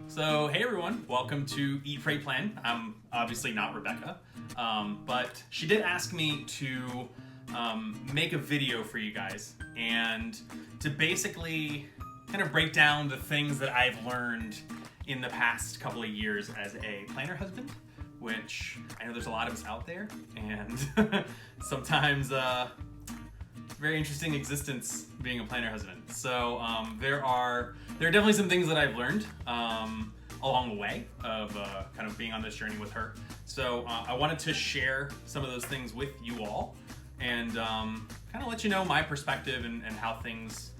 So, hey everyone, welcome to Eat, Pray, Plan. I'm obviously not Rebecca, but she did ask me to make a video for you guys and to basically kind of break down the things that I've learned in the past couple of years as a planner husband, which I know there's a lot of us out there, and sometimes very interesting existence being a planner husband. So there are definitely some things that I've learned along the way of kind of being on this journey with her. So I wanted to share some of those things with you all and kind of let you know my perspective and how things,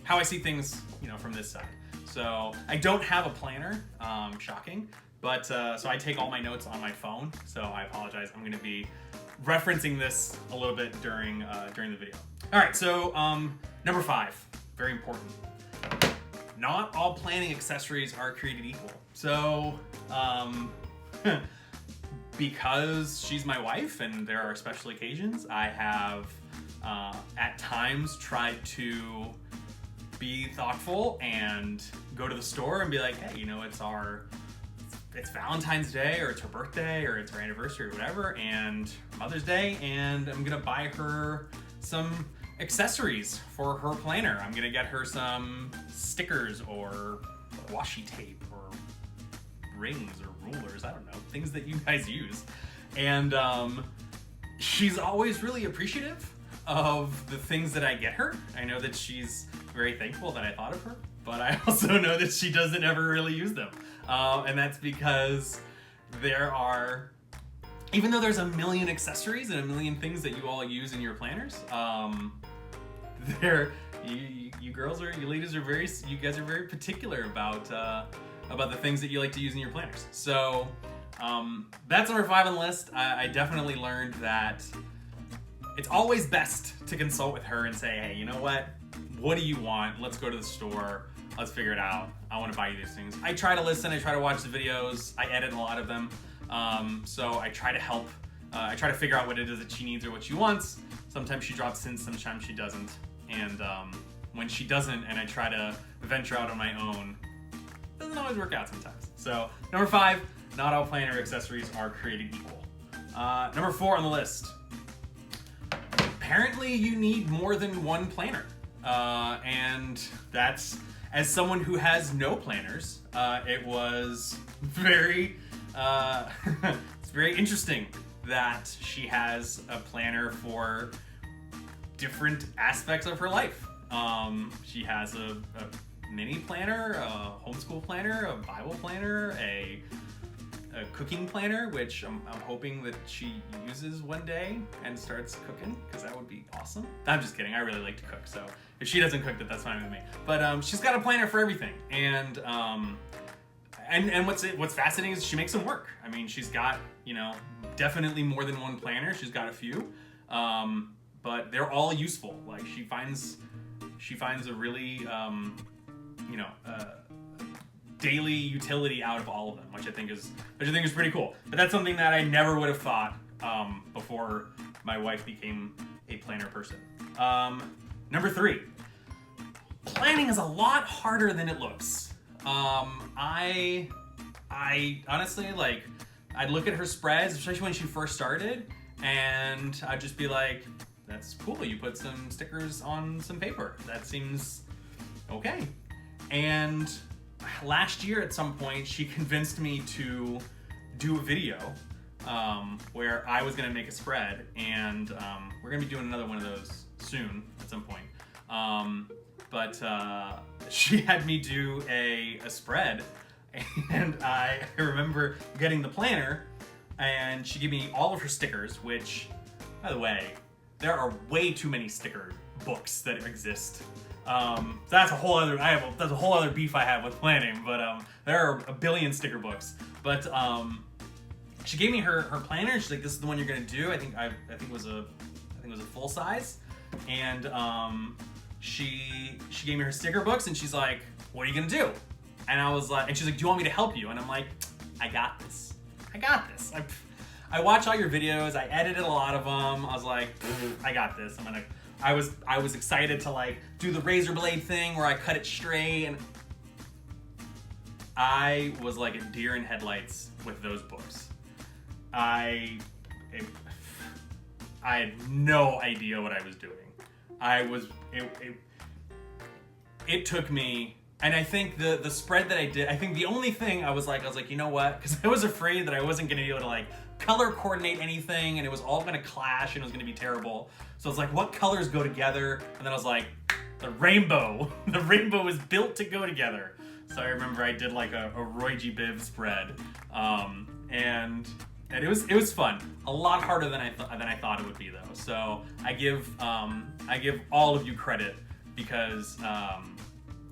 how I see things, from this side. So I don't have a planner, shocking, but so I take all my notes on my phone. So I apologize. I'm going to be referencing this a little bit during the video. All right, so number 5, very important. Not all planning accessories are created equal. So because she's my wife and there are special occasions, I have at times tried to be thoughtful and go to the store and be like, hey, it's Valentine's Day, or it's her birthday, or it's her anniversary, or whatever, and Mother's Day, and I'm gonna buy her some accessories for her planner. I'm gonna get her some stickers or washi tape or rings or rulers, I don't know, things that you guys use. And she's always really appreciative of the things that I get her. I know that she's very thankful that I thought of her, but I also know that she doesn't ever really use them. And that's because even though there's a million accessories and a million things that you all use in your planners, you guys are very particular about the things that you like to use in your planners. So that's number 5 on the list. I definitely learned that it's always best to consult with her and say, hey, you know what do you want? Let's go to the store. Let's figure it out. I want to buy you these things. I try to listen. I try to watch the videos. I edit a lot of them. So I try to help. I try to figure out what it is that she needs or what she wants. Sometimes she drops hints, sometimes she doesn't. And when she doesn't and I try to venture out on my own, it doesn't always work out sometimes. So number 5, not all planner accessories are created equal. Number 4 on the list. Apparently you need more than one planner. And that's, as someone who has no planners, it was very, it's very interesting that she has a planner for different aspects of her life. She has a mini planner, a homeschool planner, a Bible planner, a cooking planner, which I'm hoping that she uses one day and starts cooking, because that would be awesome. I'm just kidding. I really like to cook, so if she doesn't cook, that's fine with me. But she's got a planner for everything, and what's fascinating is she makes them work. I mean, she's got definitely more than one planner. She's got a few, but they're all useful. Like she finds a really daily utility out of all of them, which I think is pretty cool. But that's something that I never would have thought before my wife became a planner person. Number 3, planning is a lot harder than it looks. I honestly, I'd look at her spreads, especially when she first started, and I'd just be like, that's cool, you put some stickers on some paper. That seems okay. And last year at some point, she convinced me to do a video where I was gonna make a spread, and we're gonna be doing another one of those soon at some point. But she had me do a spread, and I remember getting the planner, and she gave me all of her stickers, which, by the way, there are way too many sticker books that exist. So that's a whole other beef I have with planning, but there are a billion sticker books. But she gave me her planner. She's like, "This is the one you're gonna do." I think it was a full size, and she gave me her sticker books, and she's like, "What are you gonna do?" And I was like, and she's like, "Do you want me to help you?" And I'm like, "I got this. I watch all your videos. I edited a lot of them. I was like, I got this. I was excited to do the razor blade thing where I cut it straight, and I was like a deer in headlights with those books. I had no idea what I was doing. It took me, and I think the spread that I did, I think the only thing I was like, you know what? Because I was afraid that I wasn't going to be able to like color coordinate anything, and it was all going to clash, and it was going to be terrible. So I was like, what colors go together? And then I was like, the rainbow. The rainbow is built to go together. So I remember I did like a Roy G. Biv spread, and it was fun. A lot harder than I thought it would be though. So I give all of you credit because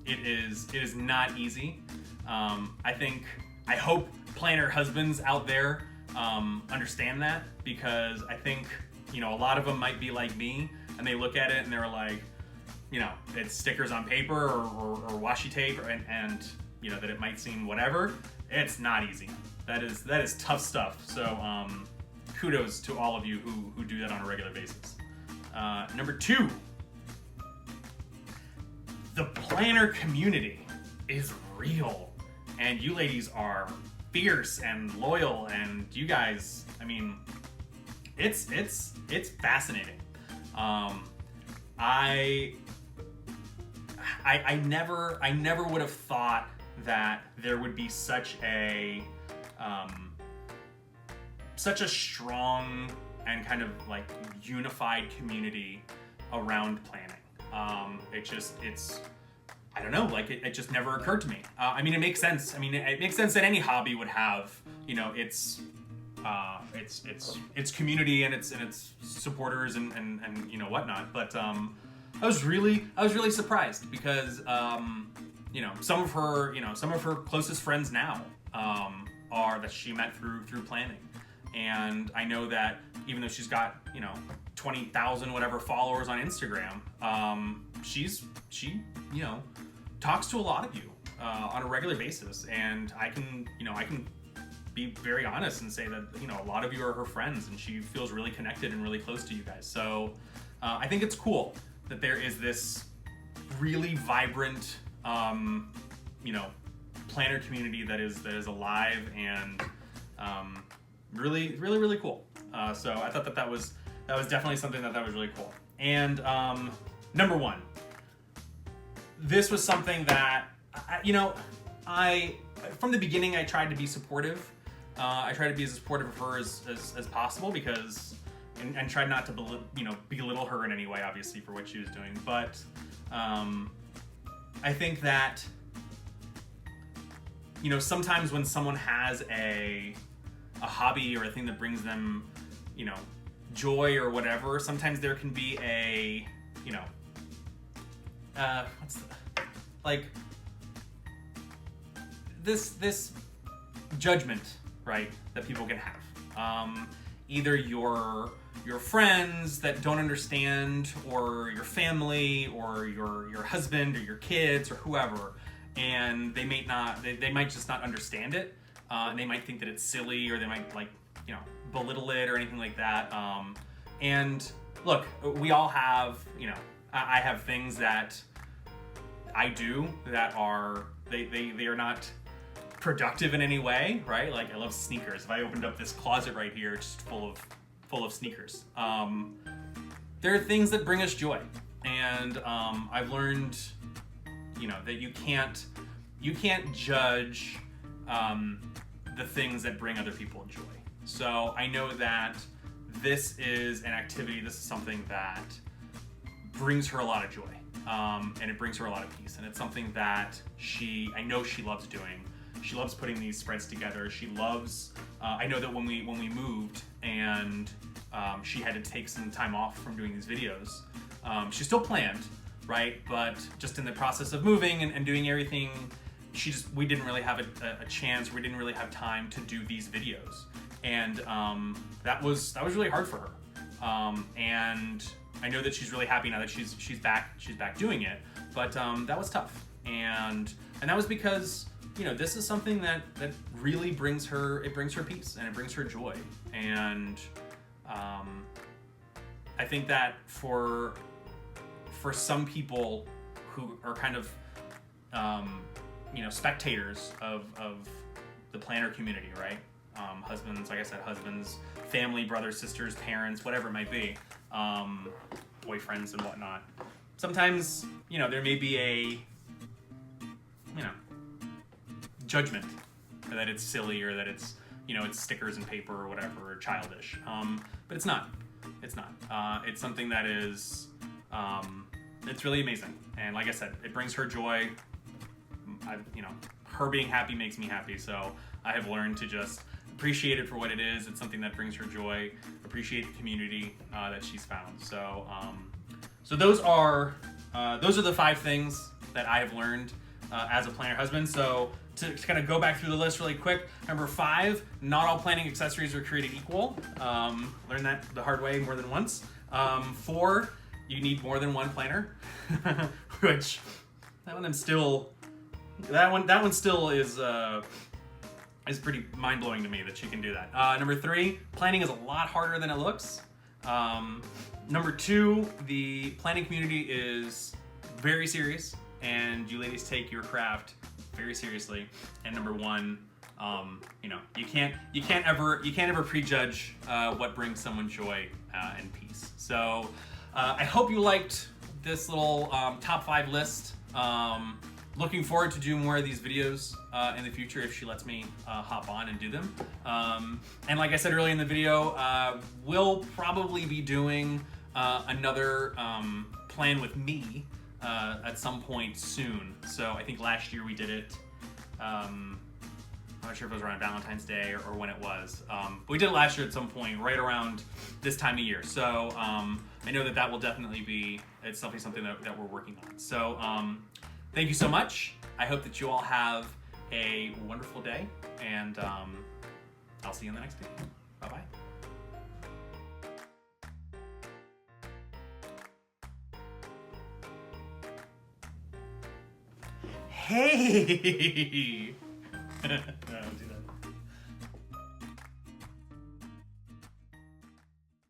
it is not easy. I hope planner husbands out there understand that, because I think, you know, a lot of them might be like me and they look at it and they're like, you know, it's stickers on paper or washi tape, and you know that it might seem whatever. It's not easy. That is tough stuff. So kudos to all of you who do that on a regular basis. Number 2, the planner community is real, and you ladies are fierce and loyal, and you guys, I mean, it's fascinating. I never would have thought that there would be such a strong and kind of like unified community around planning. I don't know, like it just never occurred to me. I mean, it makes sense. I mean, it makes sense that any hobby would have, you know, its community and its supporters and you know whatnot. But I was really surprised because you know, some of her closest friends now are that she met through planning. And I know that even though she's got, you know, 20,000 whatever followers on Instagram, she you know, talks to a lot of you on a regular basis, and I can be very honest and say that, you know, a lot of you are her friends, and she feels really connected and really close to you guys. So I think it's cool that there is this really vibrant, you know, planner community that is alive and really cool. So I thought that was definitely something that was really cool. And number 1, this was something that I from the beginning I tried to be supportive. I tried to be as supportive of her as possible, because and tried not to belittle her in any way, obviously, for what she was doing. But I think that, you know, sometimes when someone has a hobby or a thing that brings them, you know, joy or whatever, sometimes there can be a, you know, this judgment, right, that people can have. Either your friends that don't understand, or your family, or your husband, or your kids, or whoever, and they might just not understand it. And they might think that it's silly, or they might, like, you know, belittle it or anything like that. And look, we all have, you know, I have things that I do that are they are not productive in any way, right? Like, I love sneakers. If I opened up this closet right here, just full of sneakers. There are things that bring us joy, and I've learned, you know, that you can't judge the things that bring other people joy. So I know that this is an activity, this is something that brings her a lot of joy, and it brings her a lot of peace, and it's something that I know she loves doing. She loves putting these spreads together. She loves, I know that when we moved and she had to take some time off from doing these videos, she still planned, right? But just in the process of moving and doing everything, we didn't really have a chance, we didn't really have time to do these videos. And that was really hard for her. And I know that she's really happy now that she's back doing it, but that was tough. And that was because, you know, this is something that really brings her peace, and it brings her joy. And I think that for some people who are kind of spectators of the planner community, right? Husbands, like I said, husbands, family, brothers, sisters, parents, whatever it might be, boyfriends and whatnot. Sometimes, there may be a, judgment that it's silly or that it's, it's stickers and paper or whatever, or childish. But it's not. It's not. It's something that is, it's really amazing. And like I said, it brings her joy. Her being happy makes me happy. So I have learned to just appreciate it for what it is. It's something that brings her joy. Appreciate the community that she's found. So, so those are the 5 things that I have learned as a planner husband. So to kind of go back through the list really quick, number 5, not all planning accessories are created equal. Learned that the hard way more than once. 4, you need more than one planner, which that one still is pretty mind-blowing to me that she can do that. Number 3, planning is a lot harder than it looks. Number 2, the planning community is very serious, and you ladies take your craft very seriously. And number 1, you can't ever prejudge what brings someone joy and peace. So I hope you liked this little top 5 list. Looking forward to doing more of these videos in the future if she lets me hop on and do them. And like I said earlier in the video, we'll probably be doing another plan with me at some point soon. So I think last year we did it. I'm not sure if it was around Valentine's Day or when it was. But we did it last year at some point, right around this time of year. So I know that will definitely be, it's definitely something that we're working on. So thank you so much. I hope that you all have a wonderful day, and I'll see you in the next video. Bye-bye. Hey!